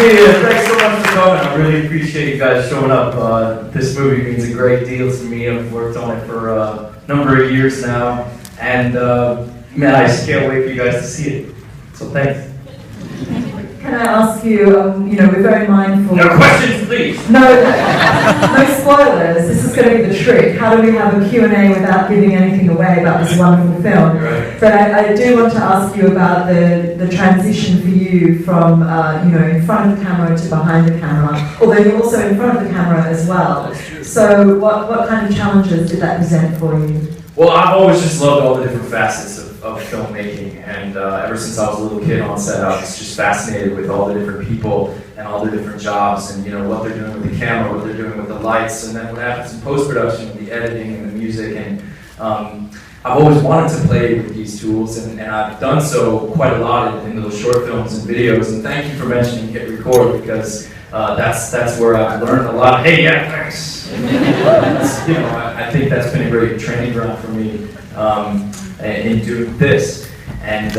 Thanks so much for coming. I really appreciate you guys showing up. This movie means a great deal to me. I've worked on it for a number of years now, and man, I just can't wait for you guys to see it. So thanks. Can I ask you, we're very mindful... No questions, please! No spoilers. This is going to be the trick. How do we have a Q&A without giving anything away about this wonderful film? Right. But I do want to ask you about the transition for you from, in front of the camera to behind the camera, although you're also in front of the camera as well. So what kind of challenges did that present for you? Well, I've always just loved all the different facets of filmmaking, and ever since I was a little kid on set, I was just fascinated with all the different people and all the different jobs, and what they're doing with the camera, what they're doing with the lights, and then what happens in post-production with the editing and the music. And I've always wanted to play with these tools, and I've done so quite a lot in those short films and videos. And thank you for mentioning Hit Record, because that's where I've learned a lot. Hey, yeah, thanks. I think that's been a great training ground for me in doing this. And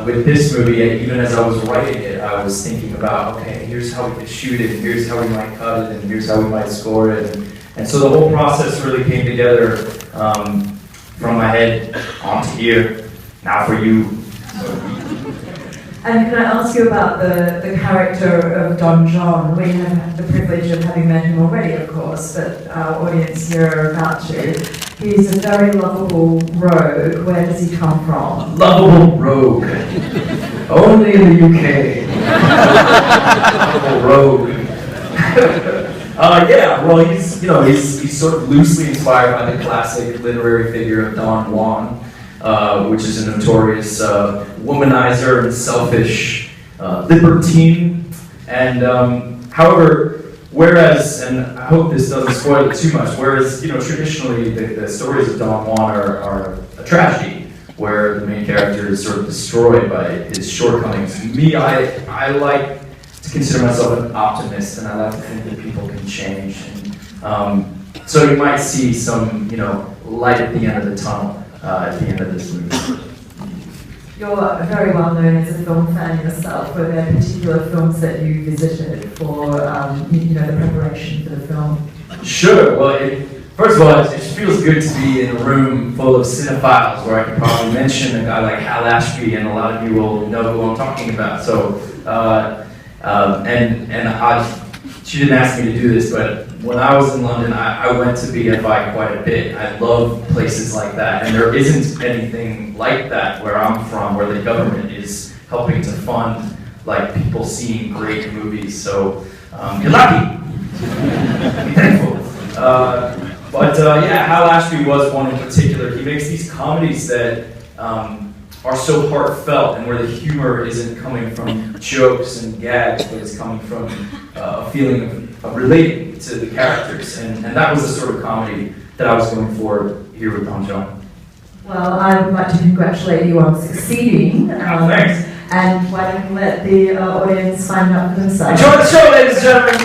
with this movie, even as I was writing it, I was thinking about, okay, here's how we could shoot it, and here's how we might cut it, and here's how we might score it. And so the whole process really came together from my head onto here, now for you. And can I ask you about the character of Don John? We have the privilege of having met him already, of course, but our audience here are about to. He's a very lovable rogue. Where does he come from? Lovable rogue. Only in the UK. Lovable rogue. He's sort of loosely inspired by the classic literary figure of Don Juan, which is a notorious womanizer and selfish libertine. And however, whereas, and I hope this doesn't spoil it too much, whereas traditionally the stories of Don Juan are a tragedy, where the main character is sort of destroyed by his shortcomings. Me, I like to consider myself an optimist, and I like to think that people can change. And so you might see some light at the end of the tunnel at the end of this movie. You're very well known as a film fan yourself. Were there particular films that you visited for the preparation for the film? Sure. Well, first of all, it feels good to be in a room full of cinephiles where I can probably mention a guy like Hal Ashby, and a lot of you will know who I'm talking about. So, she didn't ask me to do this, but when I was in London, I went to BFI quite a bit. I love places like that, and there isn't anything like that where I'm from, where the government is helping to fund people seeing great movies. So you're lucky. Be thankful. Hal Ashby was one in particular. He makes these comedies that are so heartfelt, and where the humor isn't coming from jokes and gags, but it's coming from a feeling of relating to the characters. And that was the sort of comedy that I was going for here with Don John. Well, I would like to congratulate you on succeeding. Thanks. And why don't we let the audience find out for themselves. Enjoy the show, ladies and gentlemen.